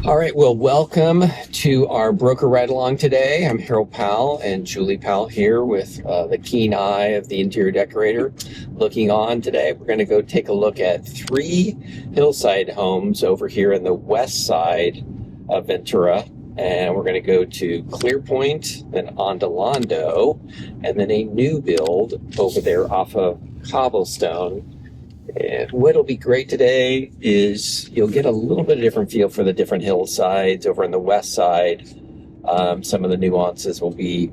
All right, well, welcome to our broker ride along today. I'm Harold Powell and Julie Powell here with the keen eye of the interior decorator looking on today. We're going to go take a look at 3 hillside homes over here in the west side of Ventura. And we're going to go to Clear Point, then Ondulando, and then a new build over there off of Cobblestone. And what'll be great today is you'll get a little bit of different feel for the different hillsides over on the west side. Some of the nuances will be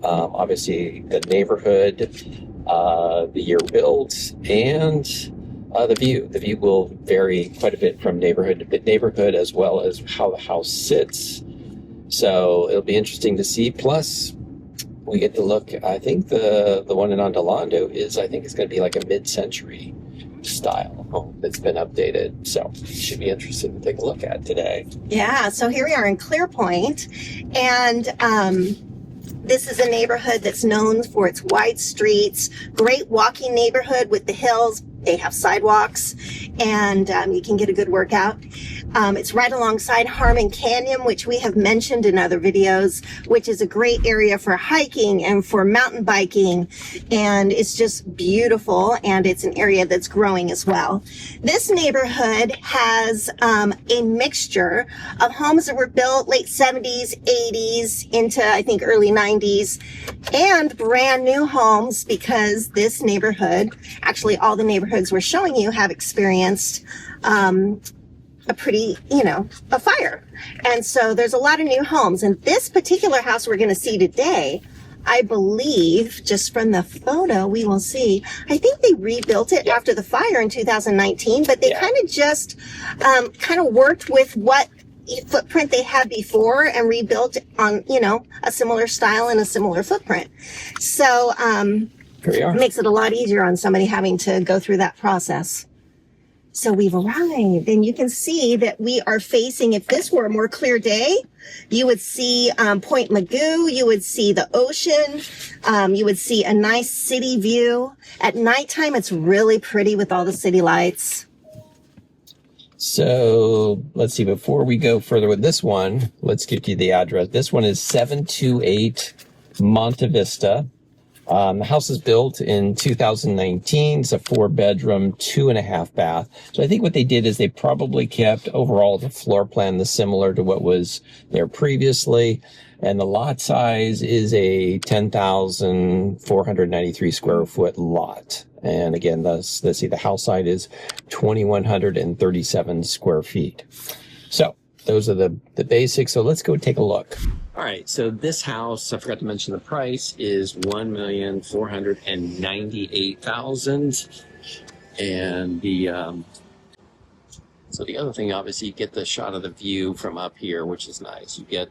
obviously the neighborhood, the year built, and the view. The view will vary quite a bit from neighborhood to neighborhood, as well as how the house sits. So it'll be interesting to see. Plus, we get to look. I think the one in Ondulando is it's going to be like a mid-century style home that's been updated, so it should be interesting to take a look at today. Yeah, so here we are in Clear Point, and this is a neighborhood that's known for its wide streets, great walking neighborhood with the hills. They have sidewalks, and you can get a good workout. It's right alongside Harmon Canyon, which we have mentioned in other videos, which is a great area for hiking and for mountain biking. And it's just beautiful, and it's an area that's growing as well. This neighborhood has a mixture of homes that were built late 70s, 80s into, I think, early 90s, and brand new homes, because this neighborhood, actually all the neighborhoods we're showing you, have experienced a pretty, a fire. And so there's a lot of new homes. And this particular house we're going to see today, I believe, just from the photo we will see, I think they rebuilt it after the fire in 2019, but they kind of just worked with what footprint they had before and rebuilt on, a similar style and a similar footprint. So it makes it a lot easier on somebody having to go through that process. So we've arrived, and you can see that we are facing, if this were a more clear day, you would see Point Magoo, you would see the ocean, you would see a nice city view. At nighttime, it's really pretty with all the city lights. So let's see, before we go further with this one, let's give you the address. This one is 728 Monte Vista. The house is built in 2019. It's a 4-bedroom, 2.5 bath. So I think what they did is they probably kept overall the floor plan similar to what was there previously. And the lot size is a 10,493 square foot lot. And again, let's see, the house side is 2,137 square feet. So those are the basics. So let's go take a look. All right, so this house, I forgot to mention the price, is $1,498,000. And so the other thing, obviously, you get the shot of the view from up here, which is nice. You get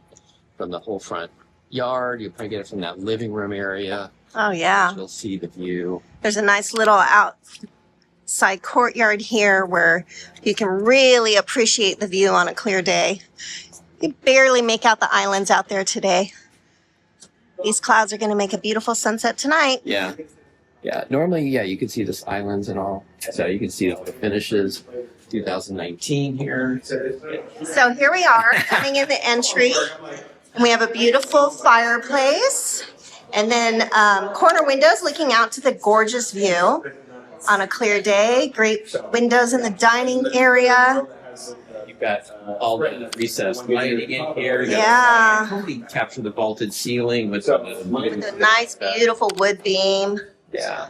from the whole front yard. You probably get it from that living room area. Oh, yeah. You'll see the view. There's a nice little outside courtyard here where you can really appreciate the view on a clear day. You barely make out the islands out there today. These clouds are going to make a beautiful sunset tonight. Yeah. Normally, you can see this islands and all. So you can see all the finishes. 2019 here. So here we are coming in the entry. And we have a beautiful fireplace. And then corner windows looking out to the gorgeous view on a clear day. Great windows in the dining area. You've got all the recessed lighting in here. Totally capture the vaulted ceiling with a nice, beautiful wood beam. Yeah.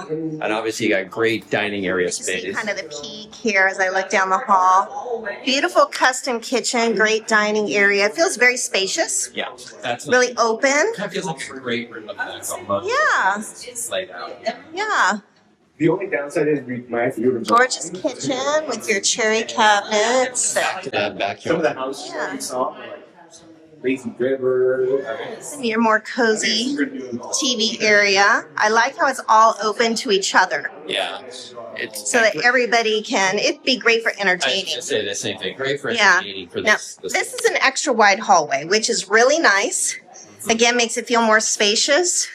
And obviously you got great dining area space. You see kind of the peak here as I look down the hall. Beautiful custom kitchen, great dining area. It feels very spacious. Yeah. That's really open. That feels like a great room of that. Yeah. It's laid out. Yeah. The only downside is my view. Gorgeous kitchen with your cherry cabinets. Backyard. Some of the houses we saw were like lazy river. And your more cozy TV area. I like how it's all open to each other. Yeah. So that everybody can, it'd be great for entertaining. I should say the same thing. Great for entertaining. For this. Now, this is an extra wide hallway, which is really nice. Again, makes it feel more spacious.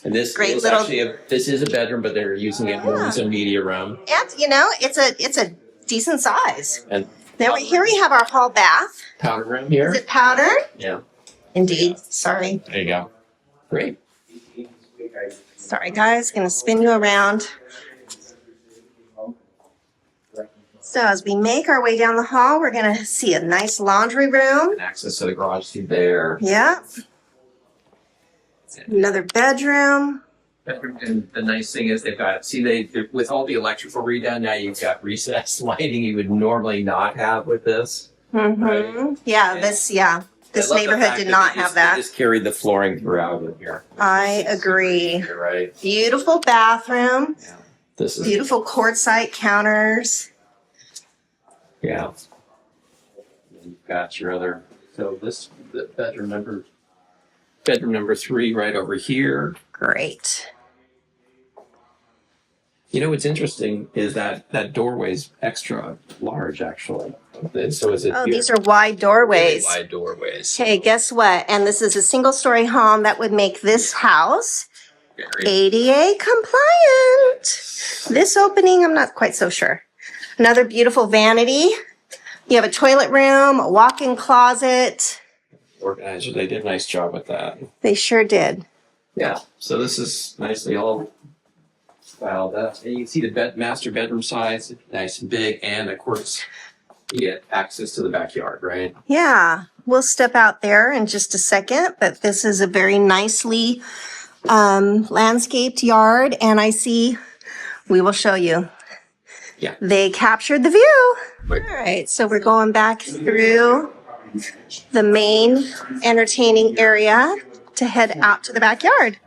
And this is actually this is a bedroom, but they're using it more as a media room. And it's a decent size. And Then here we have our hall bath. Powder room Is here. it powder? Yeah. Indeed. Sorry. There you go. Great. Sorry, guys. Going to spin you around. So as we make our way down the hall, we're going to see a nice laundry room. And access to the garage through there. Yeah. Another bedroom. And the nice thing is they've got, see, with all the electrical redone, now you've got recessed lighting you would normally not have with this. Mm-hmm. Right? Yeah, this neighborhood did not have that. They just carried the flooring throughout in here. I agree. You're right. Beautiful bathroom. Yeah. This is Beautiful quartzite counters. Yeah. And you've got your other, so the bedroom number 3 right over here. Great. You know what's interesting is that doorway's extra large actually. So is it? Oh, here? these are wide doorways. Really wide doorways. Okay, guess what? And this is a single-story home that would make this house Very ADA compliant. This opening, I'm not quite so sure. Another beautiful vanity. You have a toilet room, a walk-in closet. organized. They did a nice job with that. They sure did. Yeah. So this is nicely all styled up. And you can see the master bedroom size, nice and big, and of course you get access to the backyard, right? Yeah, we'll step out there in just a second, but this is a very nicely landscaped yard, and I see, we will show you. Yeah. They captured the view. Right. All right, so we're going back through the main entertaining area to head out to the backyard.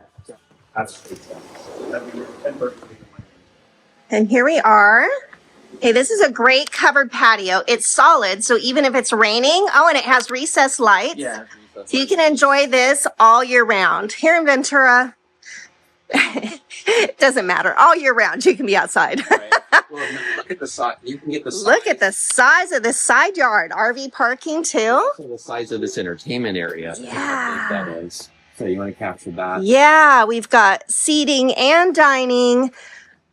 And here we are. Hey, this is a great covered patio. It's solid, so even if it's raining, oh, and it has recessed lights. Yeah. So you can enjoy this all year round. Here in Ventura, it doesn't matter. All year round, you can be outside. Right. Well, look at the size. You can get the size. Look at the size of this side yard. RV parking too. The size of this entertainment area. Yeah. How big that is. So you want to capture that? Yeah, we've got seating and dining,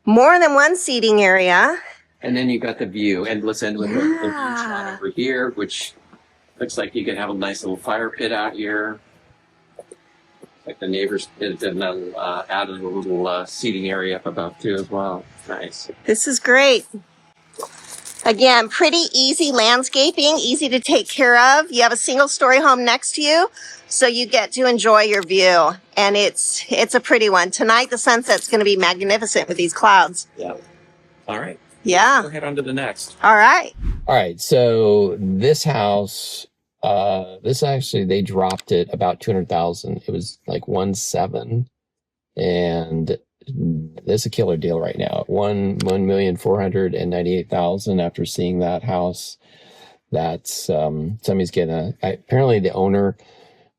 more than one seating area. And then you got the view. And let's end with the view shot over here, which looks like you can have a nice little fire pit out here. Like the neighbors did added a little seating area up above too as well. Nice. This is great. Again, pretty easy landscaping, easy to take care of. You have a single story home next to you, so you get to enjoy your view. And it's a pretty one. Tonight, the sunset's going to be magnificent with these clouds. Yeah. All right. Yeah. We'll head on to the next. All right. All right. So this house, this actually, they dropped it about 200,000. It was like 1.7, and this is a killer deal right now. 1,498,000 after seeing that house. That's, somebody's apparently the owner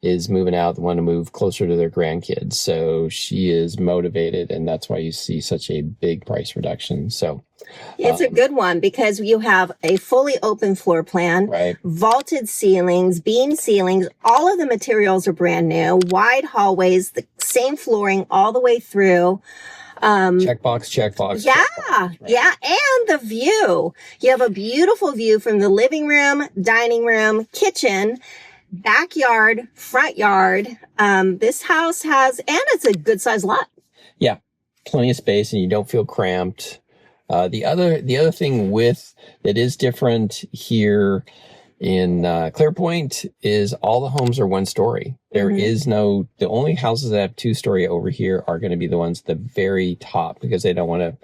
is moving out, the one to move closer to their grandkids. So she is motivated, and that's why you see such a big price reduction. So It's a good one because you have a fully open floor plan, right. vaulted ceilings, beam ceilings, all of the materials are brand new, wide hallways, the same flooring all the way through. Checkbox. Yeah, right. yeah, and the view. You have a beautiful view from the living room, dining room, kitchen, backyard, front yard. This house has, and it's a good sized lot. Yeah, plenty of space, and you don't feel cramped. The other thing that is different here in Clearpoint is all the homes are 1 story. There is the only houses that have 2-story over here are going to be the ones at the very top because they don't want to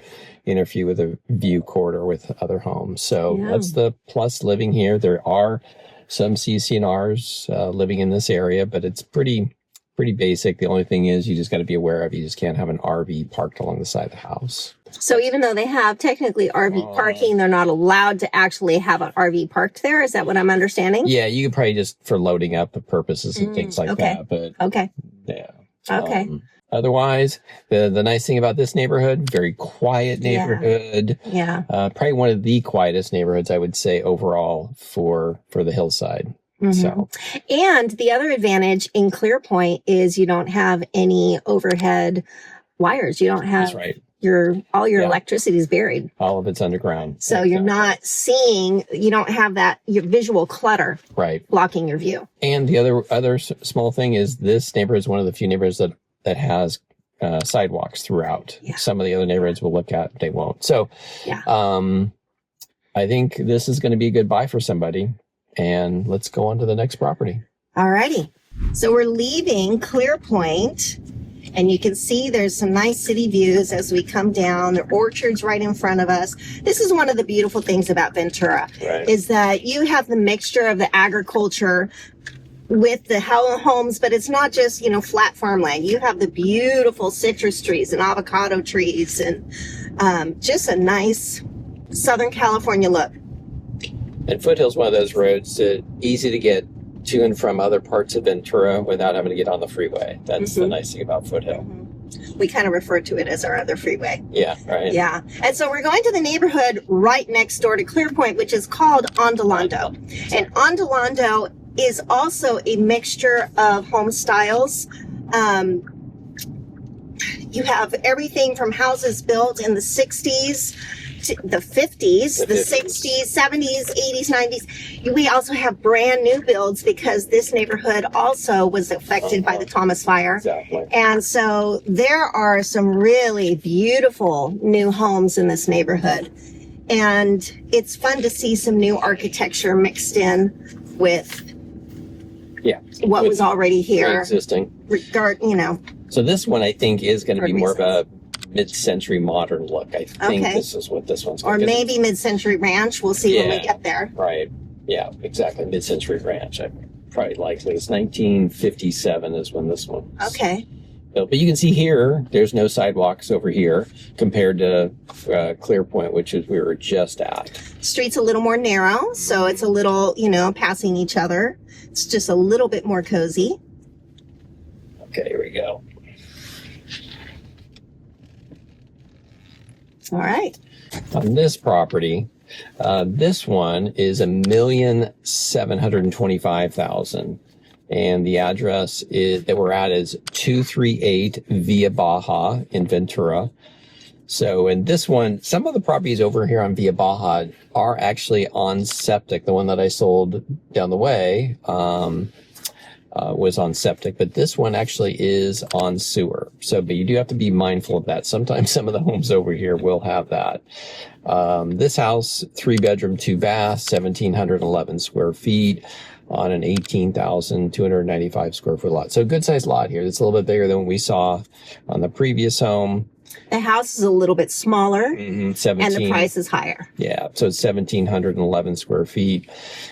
interfere with a view corridor with other homes. So that's the plus living here. There are some CC&Rs living in this area, but it's pretty basic. The only thing is you just got to be aware of, you just can't have an RV parked along the side of the house. So even though they have technically RV parking, they're not allowed to actually have an RV parked there. Is that what I'm understanding? Yeah, you could probably just for loading up purposes and things like that. But yeah. Okay. Otherwise, the nice thing about this neighborhood, very quiet neighborhood. Yeah. Probably one of the quietest neighborhoods, I would say, overall for the hillside. So, and the other advantage in Clearpoint is you don't have any overhead wires. You don't have. That's right. all your Yeah. electricity is buried. All of it's underground. So you're not seeing, you don't have that your visual clutter right blocking your view. And the other small thing is this neighborhood is one of the few neighborhoods that has sidewalks throughout. Yeah. Some of the other neighborhoods we'll look at, they won't. So Yeah. I think this is going to be a good buy for somebody. And let's go on to the next property. All righty. So we're leaving Clear Point, and you can see there's some nice city views as we come down. The orchard's right in front of us. This is one of the beautiful things about Ventura, Right. is that you have the mixture of the agriculture with the homes, but it's not just, flat farmland. You have the beautiful citrus trees and avocado trees and just a nice Southern California look. And Foothill's one of those roads that easy to get to and from other parts of Ventura without having to get on the freeway. That's the nice thing about Foothill. We kind of refer to it as our other freeway. Yeah, right. Yeah. And so we're going to the neighborhood right next door to Clear Point, which is called Ondulando. And Ondulando is also a mixture of home styles. You have everything from houses built in the 60s, to the 50s, the 60s, 70s, 80s, 90s. We also have brand new builds because this neighborhood also was affected by the Thomas Fire. Exactly. And so there are some really beautiful new homes in this neighborhood. And it's fun to see some new architecture mixed in with what was already here. Existing. So this one I think is going to be more of a mid-century modern look. I think this is what this one's going to be. Or maybe mid-century ranch. We'll see when we get there. Right. Yeah, exactly. Mid-century ranch. Probably likely. It's 1957 is when this one. Okay. But you can see here, there's no sidewalks over here compared to Clear Point, which is we were just at. Street's a little more narrow, so it's a little, passing each other. It's just a little bit more cozy. Okay, here we go. All right. On this property, this one is $1,725,000. And the address that we're at is 238 Via Baja in Ventura. So in this one, some of the properties over here on Via Baja are actually on septic. The one that I sold down the way was on septic, but this one actually is on sewer. But you do have to be mindful of that. Sometimes some of the homes over here will have that. This house, 3-bedroom, 2-bath, 1,711 square feet on an 18,295 square foot lot. So a good sized lot here. It's a little bit bigger than what we saw on the previous home. The house is a little bit smaller, 17, and the price is higher. Yeah, so it's 1,711 square feet.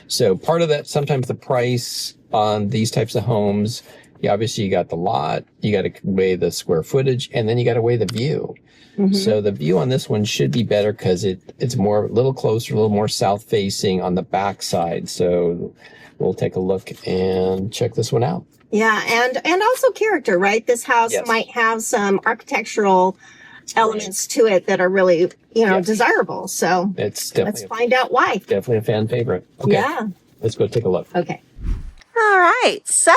So part of that, sometimes the price on these types of homes, obviously you got the lot, you got to weigh the square footage, and then you got to weigh the view. So the view on this one should be better because it's more, a little closer, a little more south facing on the back side. So we'll take a look and check this one out. Yeah, and also character, right? This house might have some architectural elements to it that are really, desirable. So let's find out why. Definitely a fan favorite. Okay. Yeah. Let's go take a look. Okay. All right. So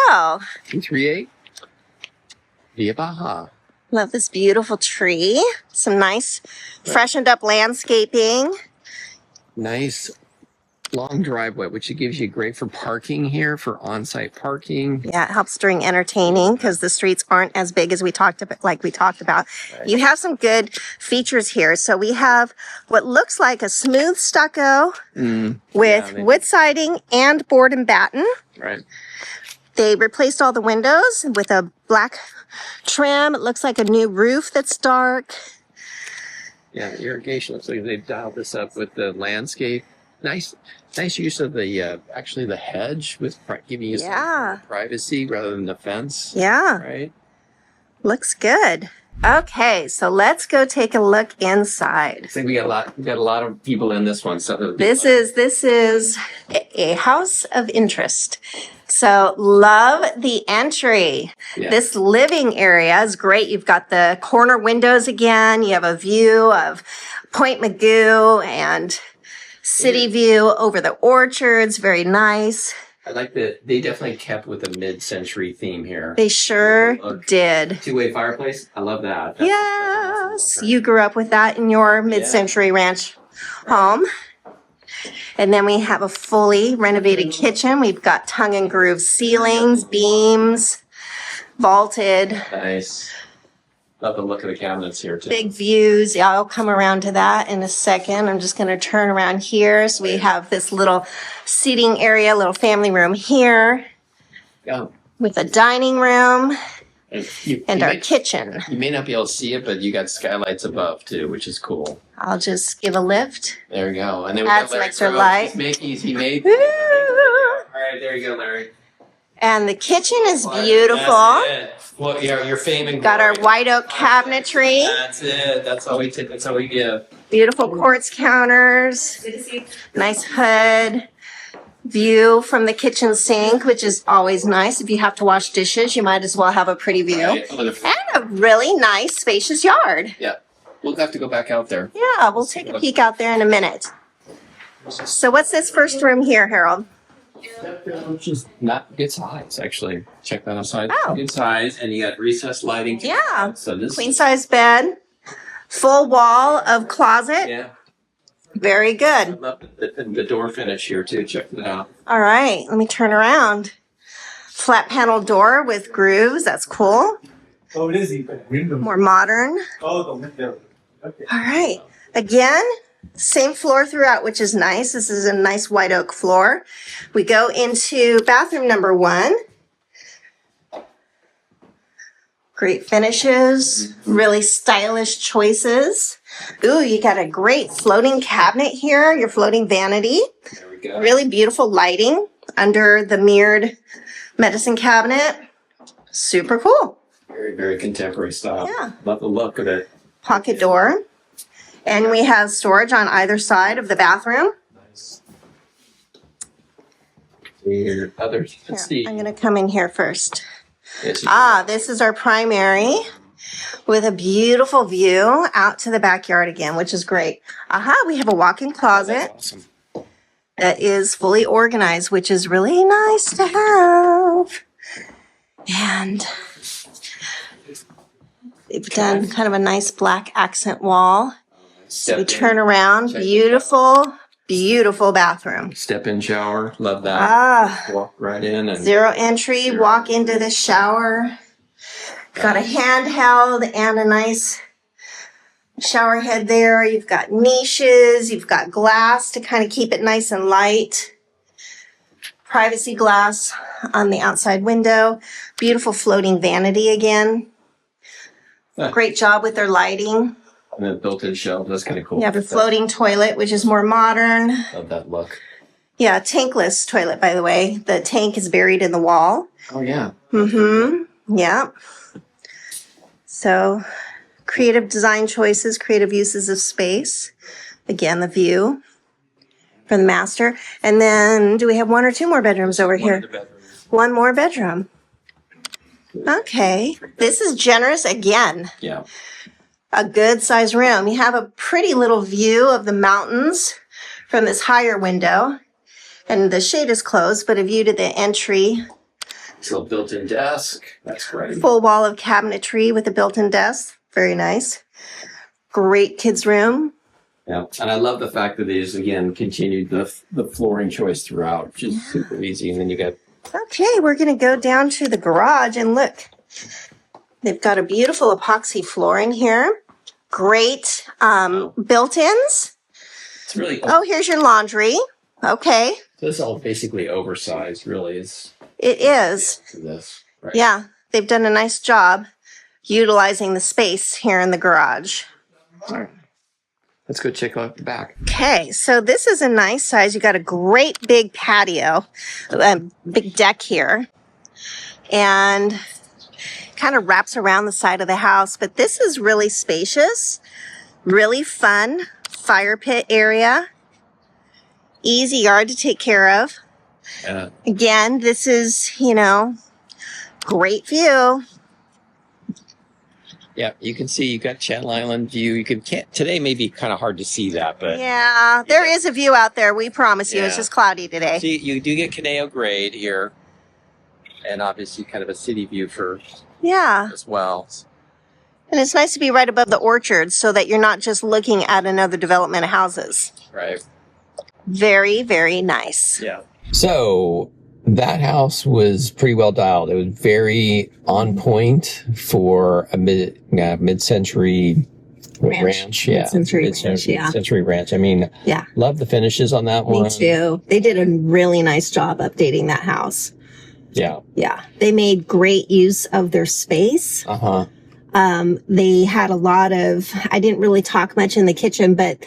238 Via Baja. love this beautiful tree. Some nice freshened up landscaping. Nice long driveway, which gives you great for parking here, for on-site parking. Yeah, it helps during entertaining because the streets aren't as big as we talked about. Right. You have some good features here. So we have what looks like a smooth stucco with wood siding and board and batten. Right. They replaced all the windows with a black trim. It looks like a new roof that's dark. Yeah, the irrigation looks like they've dialed this up with the landscape. Nice use of the actually the hedge with giving you some privacy rather than the fence. Yeah. Right. Looks good. Okay, so let's go take a look inside. I think we got a lot of people in this one. So This is a house of interest. So love the entry. Yeah. This living area is great. You've got the corner windows again. You have a view of Point Magoo and city view over the orchards. Very nice. I like that they definitely kept with a mid-century theme here. They sure Look. did. Two-way fireplace. I love that. Yes, you grew up with that in your mid-century ranch home. And then we have a fully renovated kitchen. We've got tongue and groove ceilings, beams, vaulted. Nice. Love the look of the cabinets here too. Big views. Yeah, I'll come around to that in a second. I'm just going to turn around here. So we have this little seating area, little family room here Yeah. with a dining room and our may, kitchen. You may not be able to see it, but you got skylights above too, which is cool. I'll just give a lift. There you go. And then we Add got some Larry extra Crowe. light. He made. Woo! All right, there you go, Larry. And the kitchen is beautiful. That's it. Well, your fame and Got our glory. white oak cabinetry. That's it. That's all we take. That's all we give. Beautiful quartz counters. Nice hood. View from the kitchen sink, which is always nice. If you have to wash dishes, you might as well have a pretty view. Right. And a really nice, spacious yard. Yeah. We'll have to go back out there. Yeah, we'll take a peek out there in a minute. So what's this first room here, Harold? Which is not good size, actually. Check that outside. Oh. Good size, and you got recessed lighting. Yeah. So this. Queen size bed. Full wall of closet. Yeah. Very I good. love the door finish here too. Check that out. All right, let me turn around. Flat panel door with grooves. That's cool. Oh, it is even. Window. More modern. Oh, the window. Okay. All right. Again, same floor throughout, which is nice. This is a nice white oak floor. We go into bathroom number 1. Great finishes, really stylish choices. Ooh, you got a great floating cabinet here, your floating vanity. There we go. Really beautiful lighting under the mirrored medicine cabinet. Super cool. Very, very contemporary style. Yeah. Love the look of it. Pocket door. And we have storage on either side of the bathroom. Nice. Here, others. Here, Let's see. I'm going to come in here first. Yes, This is our primary with a beautiful view out to the backyard again, which is great. We have a walk-in closet That's awesome. that is fully organized, which is really nice to have. And they've done kind of a nice black accent wall. So we turn around, Check it beautiful, beautiful bathroom. Step in shower. Love that. Walk right in and 0 entry, walk into the shower. Got a handheld and a nice shower head there. You've got niches, you've got glass to kind of keep it nice and light. Privacy glass on the outside window. Beautiful floating vanity again. Great job with their lighting. and then built-in shelf. That's kind of cool. You have a floating toilet, which is more modern. Love that look. Yeah, tankless toilet, by the way. The tank is buried in the wall. Oh yeah. Mm-hmm. Yeah. So, creative design choices, creative uses of space. Again, the view from the master. And then, do we have one or two more bedrooms over One here? of the bedrooms. One more bedroom. Okay. This is generous again. Yeah. A good sized room. You have a pretty little view of the mountains from this higher window. And the shade is closed, but a view to the entry. So built-in desk. That's great. Full wall of cabinetry with a built-in desk. Very nice. Great kids' room. Yeah, and I love the fact that they just again continued the flooring choice throughout, which is super easy. And then you got Okay, we're going to go down to the garage and look. They've got a beautiful epoxy flooring here. Great built-ins. it's really Oh, here's your laundry. Okay, this is all basically oversized. Really, it's it is. to this. Right? Yeah, they've done a nice job utilizing the space here in the garage. All right. Let's go check out the back. Okay, so this is a nice size. You got a great big patio, big deck here, and kind of wraps around the side of the house. But this is really spacious, really fun fire pit area, easy yard to take care of. Again, this is, great view. Yeah, you can see you got Channel Island view. You can't today may be kind of hard to see that, but Yeah, there is a view out there. We promise you. It's Yeah. just cloudy today. see you do get Caneo grade here, and obviously kind of a city view for Yeah. as well. And it's nice to be right above the orchard so that you're not just looking at another development of houses. Right. Very, very nice. Yeah. So that house was pretty well dialed. It was very on point for a mid-century ranch. Yeah. Mid-century ranch, yeah. Mid-century ranch. I mean, Yeah. love the finishes on that one. Me too. They did a really nice job updating that house. Yeah. Yeah. They made great use of their space. Uh-huh. They had a lot of, I didn't really talk much in the kitchen, but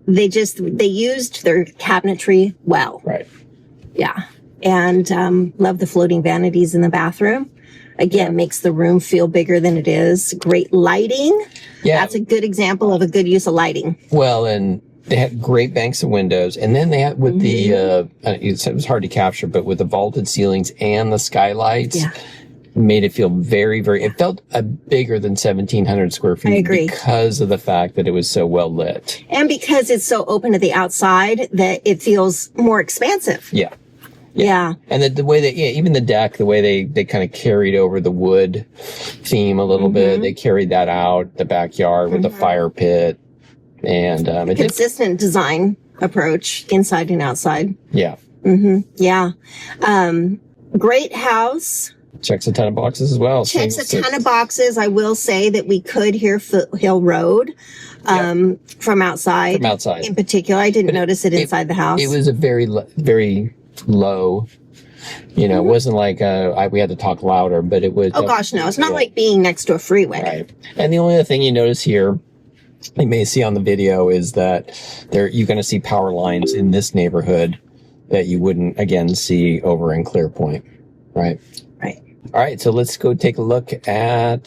they used their cabinetry well. Right. Yeah. And love the floating vanities in the bathroom. Again, makes the room feel bigger than it is. Great lighting. Yeah. That's a good example of a good use of lighting. Well, and they had great banks of windows. And then they had with the, it was hard to capture, but with the vaulted ceilings and the skylights. Yeah. Made it feel very, very, it felt bigger than 1,700 square feet. I agree. Because of the fact that it was so well lit. And because it's so open to the outside that it feels more expansive. Yeah. Yeah. And the way that, even the deck, the way they kind of carried over the wood theme a little bit, they carried that out, the backyard with the fire pit. And it did, Consistent design approach, inside and outside. yeah. Yeah. Great house. Checks a ton of boxes as well. Checks a ton of boxes. I will say that we could hear Foothill Road from outside. From outside. In particular, I didn't notice it inside the house. It was a very, very low. You know, it wasn't like we had to talk louder, but it was. Oh gosh, no! It's not like being next to a freeway. Right. And the only other thing you notice here, you may see on the video, is that you're going to see power lines in this neighborhood that you wouldn't again see over in Clearpoint, right? Right. All right, so let's go take a look at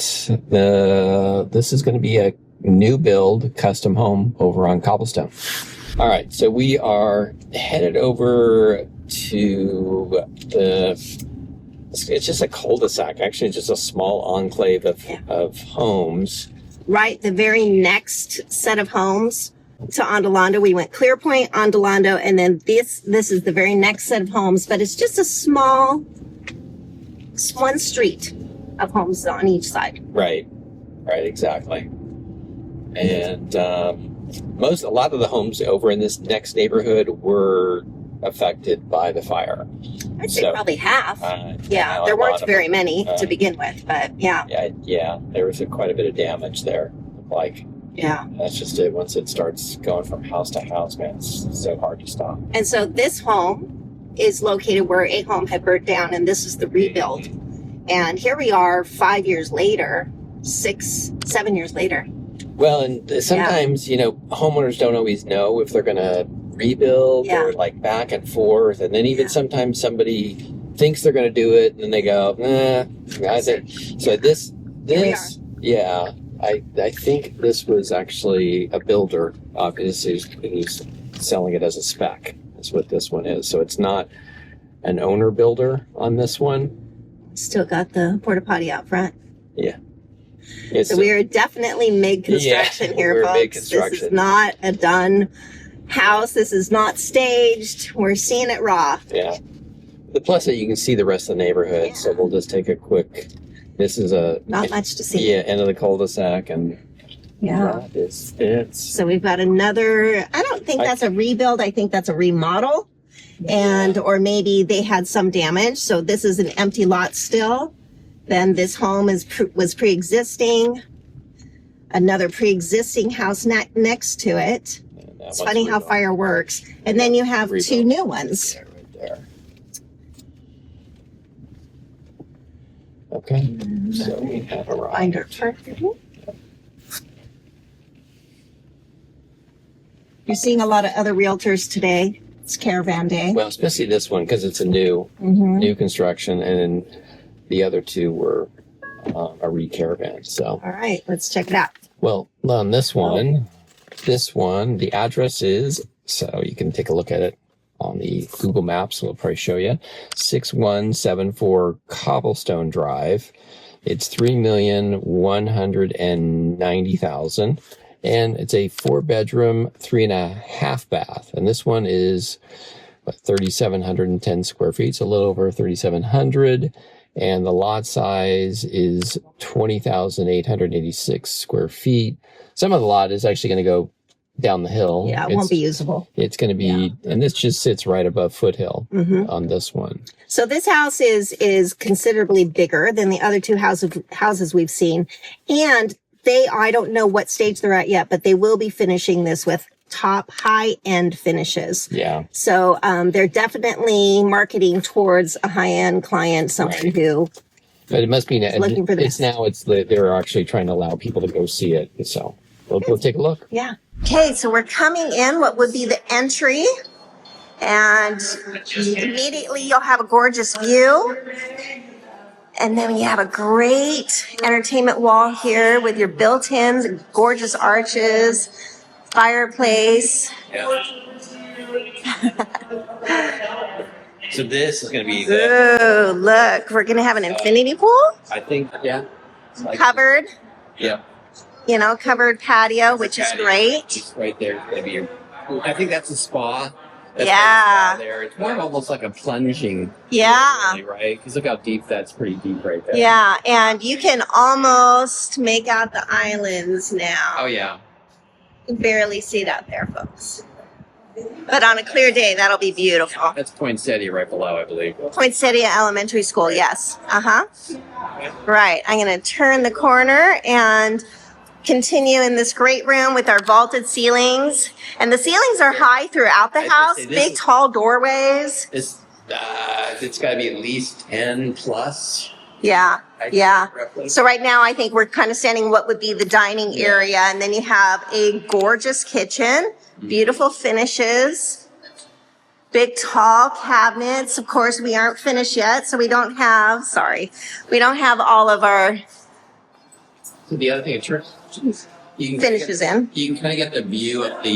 this is going to be a new build custom home over on Cobblestone. All right, so we are headed over to it's just a cul-de-sac, actually just a small enclave of homes. Right, the very next set of homes to Ondulando. We went Clearpoint, Ondulando, and then this is the very next set of homes, but it's just a small one street of homes on each side. Right, exactly. And a lot of the homes over in this next neighborhood were affected by the fire. I'd say probably half. There weren't very many to begin with, but yeah. Yeah, there was quite a bit of damage there. Like, yeah, that's just it. Once it starts going from house to house, man, it's so hard to stop. And so this home is located where a home had burnt down, and this is the rebuild. And here we are 5 years later, 7 years later. Well, and sometimes, homeowners don't always know if they're going to rebuild or like back and forth. And then even sometimes somebody thinks they're going to do it and then they go, So this, I think this was actually a builder. Obviously, he's selling it as a spec. That's what this one is. So it's not an owner builder on this one. Still got the porta potty out front. Yeah. So we are definitely mid-construction here, folks. Mid-construction. This is not a done house. This is not staged. We're seeing it raw. Yeah. The plus that you can see the rest of the neighborhood. Yeah. So we'll just take a quick. This is not much to see. Yeah, end of the cul-de-sac, and So we've got another. I don't think that's a rebuild. I think that's a remodel, or maybe they had some damage. So this is an empty lot still. Then this home was pre-existing. Another pre-existing house next to it. It's funny how fire works. And then you have two new ones. Right there. Okay. So we have arrived. Find our parking. You're seeing a lot of other realtors today. It's caravan day. Well, especially this one because it's a new construction, and the other two were a re-caravan. So. All right, let's check it out. Well, on this one, the address is, so you can take a look at it on the Google Maps. We'll probably show you 6174 Cobblestone Drive, It's $3,190,000, and it's a 4-bedroom, 3.5 bath. And this one is 3,710 square feet, so a little over 3,700. And the lot size is 20,886 square feet. Some of the lot is actually going to go down the hill. Yeah, it won't be usable. It's going to be, and this just sits right above Foothill on this one. So this house is considerably bigger than the other two houses we've seen. And I don't know what stage they're at yet, but they will be finishing this with top high-end finishes. Yeah. So they're definitely marketing towards a high-end client, someone who But it must be now. looking for this. They're actually trying to allow people to go see it. So we'll take a look. Yeah. Okay, so we're coming in what would be the entry, and immediately you'll have a gorgeous view. And then you have a great entertainment wall here with your built-ins, gorgeous arches, fireplace. Yeah. So this is going to be Oh, look, we're going to have an infinity pool, I think, yeah. covered, Yeah. covered patio, which is great. Just right there. Maybe I think that's a spa. That's Yeah. spa there. It's more of almost like a plunging. Yeah. Really, right? Because look how deep that's pretty deep right there. Yeah, and you can almost make out the islands now. Oh, yeah. You can barely see that there, folks. But on a clear day, that'll be beautiful. That's Poinsettia right below, I believe. Poinsettia Elementary School, yes. Right, I'm going to turn the corner and continue in this great room with our vaulted ceilings. And the ceilings are high throughout the house, big, tall doorways. It's got to be at least 10 plus. Yeah, yeah. Roughly. So right now, I think we're kind of standing what would be the dining area. And then you have a gorgeous kitchen, beautiful finishes, big, tall cabinets. Of course, we aren't finished yet, so we don't have all of our So the other thing, you can finishes in. You can kind of get the view of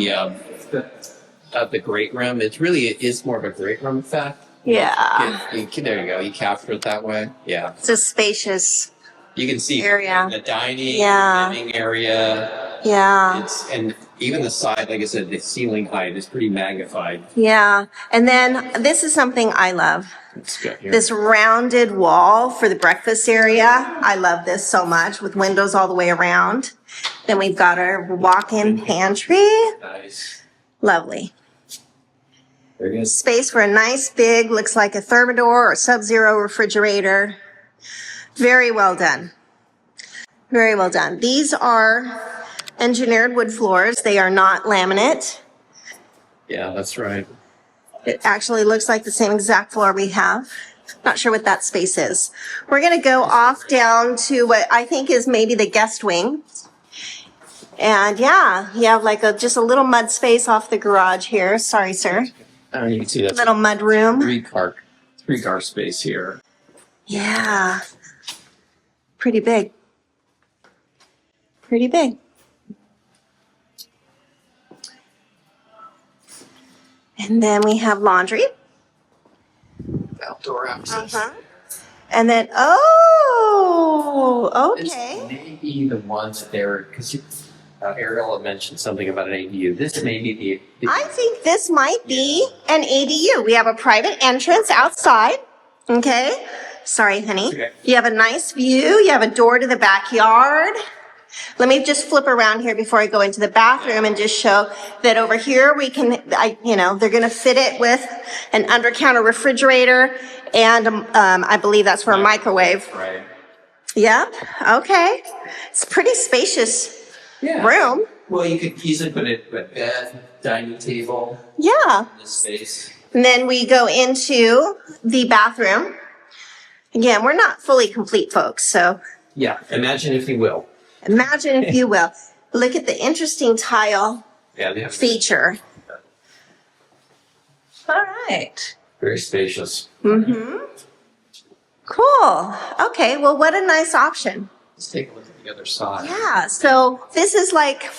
the great room. It is more of a great room effect. Yeah. There you go. You capture it that way. Yeah. It's a spacious You can see area. the dining, Yeah. living area. Yeah. And even the side, like I said, the ceiling height is pretty magnified. Yeah. And then this is something I love. It's good here. This rounded wall for the breakfast area. I love this so much with windows all the way around. Then we've got our walk-in pantry. Nice. Lovely. Very good. Space for a nice big, looks like a Thermador or Sub-Zero refrigerator. Very well done. Very well done. These are engineered wood floors. They are not laminate. Yeah, that's right. It actually looks like the same exact floor we have. Not sure what that space is. We're going to go off down to what I think is maybe the guest wing. And yeah, you have like just a little mud space off the garage here. Sorry, sir. You can see that Little mud room. three car space here. Yeah. Pretty big. Pretty big. And then we have laundry. Outdoor access. And then, This okay. may be the ones there, because Ariel had mentioned something about an ADU. This may be the I think this might be an ADU. We have a private entrance outside. Okay. Sorry, honey. Okay. You have a nice view. You have a door to the backyard. Let me just flip around here before I go into the bathroom and just show that over here we can, they're going to fit it with an under counter refrigerator and I believe that's for a microwave. right. Yep. Okay. It's a pretty spacious room. Well, you could easily put a bed, dining table Yeah. in this space. And then we go into the bathroom. Again, we're not fully complete, folks. So Yeah, imagine if you will. imagine, if you will, look at the interesting tile Yeah, they have feature. All right. very spacious. Cool. Okay. Well, what a nice option. Let's take a look at the other side. Yeah. So this is like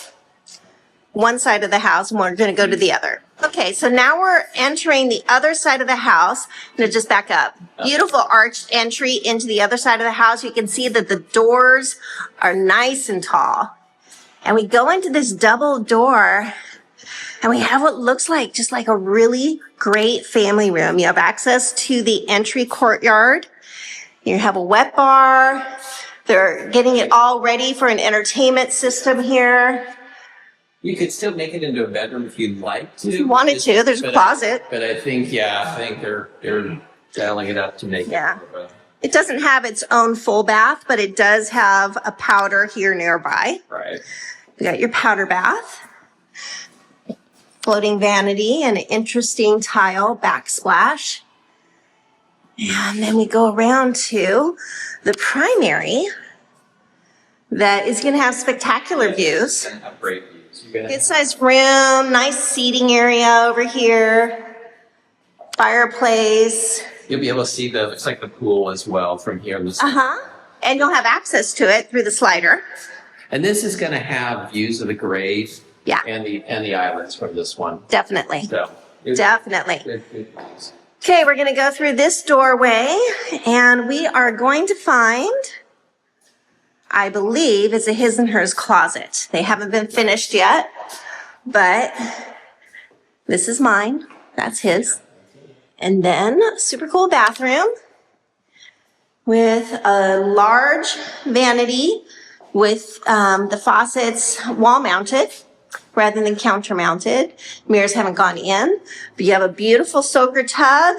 one side of the house and we're going to go to the other. Okay, so now we're entering the other side of the house. I'm going to just back up. Beautiful arched entry into the other side of the house. You can see that the doors are nice and tall. And we go into this double door and we have what looks like just like a really great family room. You have access to the entry courtyard. You have a wet bar. They're getting it all ready for an entertainment system here. You could still make it into a bedroom if you'd like to. If you wanted to, there's a closet. But I think they're dialing it up to make it. Yeah. It doesn't have its own full bath, but it does have a powder here nearby. Right. You got your powder bath, floating vanity, and an interesting tile backsplash. And then we go around to the primary that is going to have spectacular views. It's going to have great views. Good sized room, nice seating area over here, fireplace. You'll be able to see looks like the pool as well from here. And you'll have access to it through the slider. And this is going to have views of the graves. Yeah. And the islands from this one. Definitely. So Definitely. Good views. Okay, we're going to go through this doorway and we are going to find, I believe, it's a his and hers closet. They haven't been finished yet, but this is mine. That's his. And then super cool bathroom with a large vanity with the faucets wall mounted rather than counter mounted. Mirrors haven't gone in, but you have a beautiful soaker tub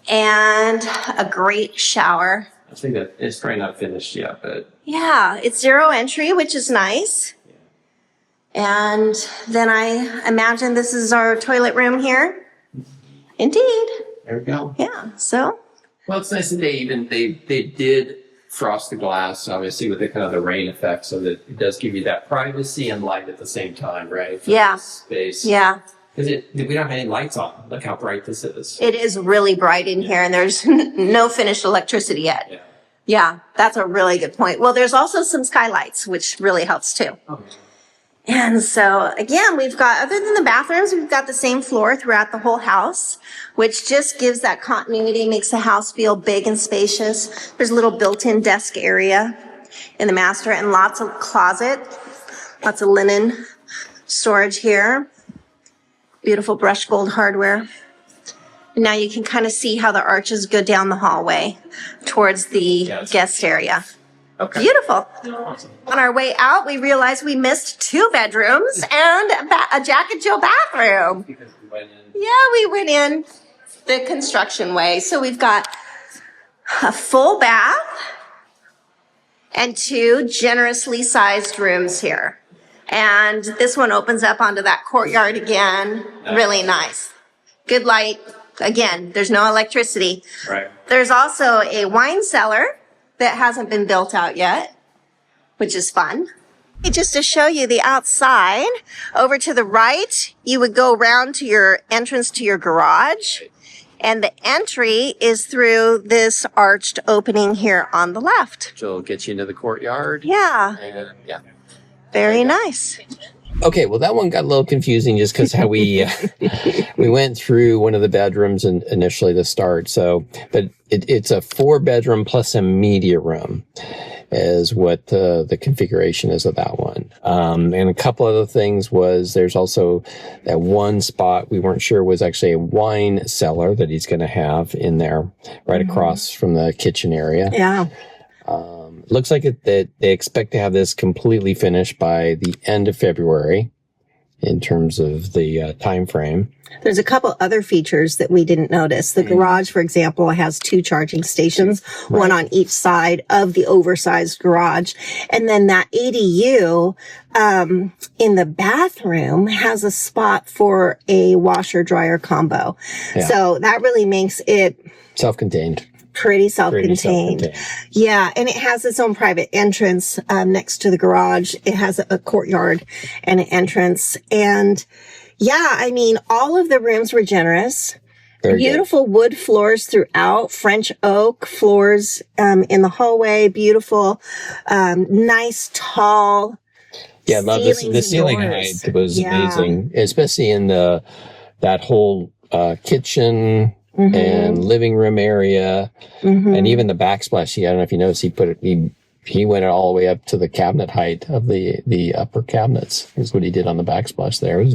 and a great shower. I think that it's probably not finished yet, but yeah, it's zero entry, which is nice. And then I imagine this is our toilet room here. Indeed. There we go. Yeah. So. Well, it's nice that they did frost the glass, obviously, with the kind of the rain effect, so that it does give you that privacy and light at the same time, right? Yeah. Space. Yeah. Because we don't have any lights on. Look how bright this is. It is really bright in here, and there's no finished electricity yet. Yeah. Yeah, that's a really good point. Well, there's also some skylights, which really helps too. Okay. And so again, we've got, other than the bathrooms, we've got the same floor throughout the whole house, which just gives that continuity, makes the house feel big and spacious. There's a little built-in desk area in the master and lots of closet, lots of linen storage here. Beautiful brushed gold hardware. And now you can kind of see how the arches go down the hallway towards the guest area. Okay. Beautiful. Awesome. On our way out, we realized we missed 2 bedrooms and a Jack and Jill bathroom. Because we went in. Yeah, we went in the construction way. So we've got a full bath and 2 generously sized rooms here. And this one opens up onto that courtyard again. Nice. Really nice. Good light. Again, there's no electricity. Right. There's also a wine cellar that hasn't been built out yet, which is fun. Just to show you the outside, over to the right, you would go around to your entrance to your garage, and the entry is through this arched opening here on the left. So it'll get you into the courtyard. Yeah, And, yeah. very nice. Okay, well, that one got a little confusing just because how we went through one of the bedrooms initially to start. So, but it's a 4-bedroom plus a media room is what the configuration is of that one. And a couple other things was there's also that one spot we weren't sure was actually a wine cellar that he's going to have in there right across from the kitchen area. Yeah. Looks like that they expect to have this completely finished by the end of February in terms of the time frame. There's a couple other features that we didn't notice. The garage, for example, has 2 charging stations, one on each side of the oversized garage. And then that ADU in the bathroom has a spot for a washer dryer combo. Yeah. So that really makes it Self-contained. pretty self-contained. Yeah, and it has its own private entrance next to the garage. It has a courtyard and an entrance. And yeah, I mean, all of the rooms were generous. Very Beautiful wood floors throughout, French oak floors in the hallway, beautiful, nice, tall Yeah, I love this. The ceilings and ceiling doors. height was Yeah. amazing, especially in the that whole kitchen and living room area, and even the backsplash. I don't know if you noticed, he went all the way up to the cabinet height of the upper cabinets. Is what he did on the backsplash there.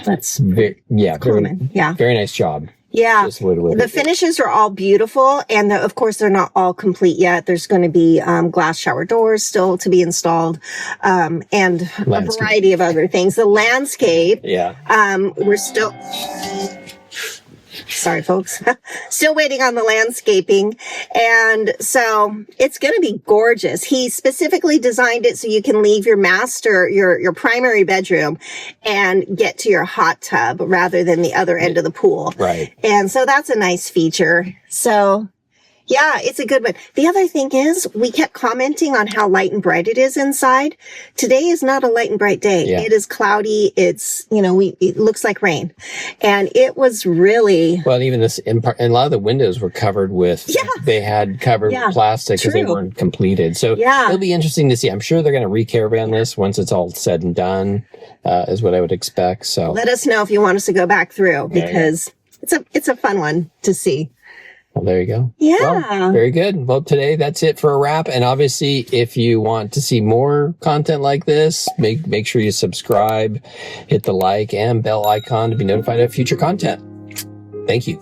That's very nice job. Yeah, the finishes are all beautiful, and of course they're not all complete yet. There's going to be glass shower doors still to be installed, and a variety of other things. The landscape, we're still. Sorry, folks. Still waiting on the landscaping. And so it's going to be gorgeous. He specifically designed it so you can leave your your primary bedroom and get to your hot tub rather than the other end of the pool. Right. And so that's a nice feature. So yeah, it's a good one. The other thing is we kept commenting on how light and bright it is inside. Today is not a light and bright day. Yeah. It is cloudy. It's, it looks like rain. And it was really... Well, even and a lot of the windows were covered with... Yeah. They had covered with plastic because they weren't completed. So it'll be interesting to see. I'm sure they're going to re-caravan this once it's all said and done, is what I would expect. So let us know if you want us to go back through because it's a fun one to see. Well, there you go. Yeah. Well, very good. Well, today that's it for a wrap. And obviously, if you want to see more content like this, make sure you subscribe, hit the like and bell icon to be notified of future content. Thank you.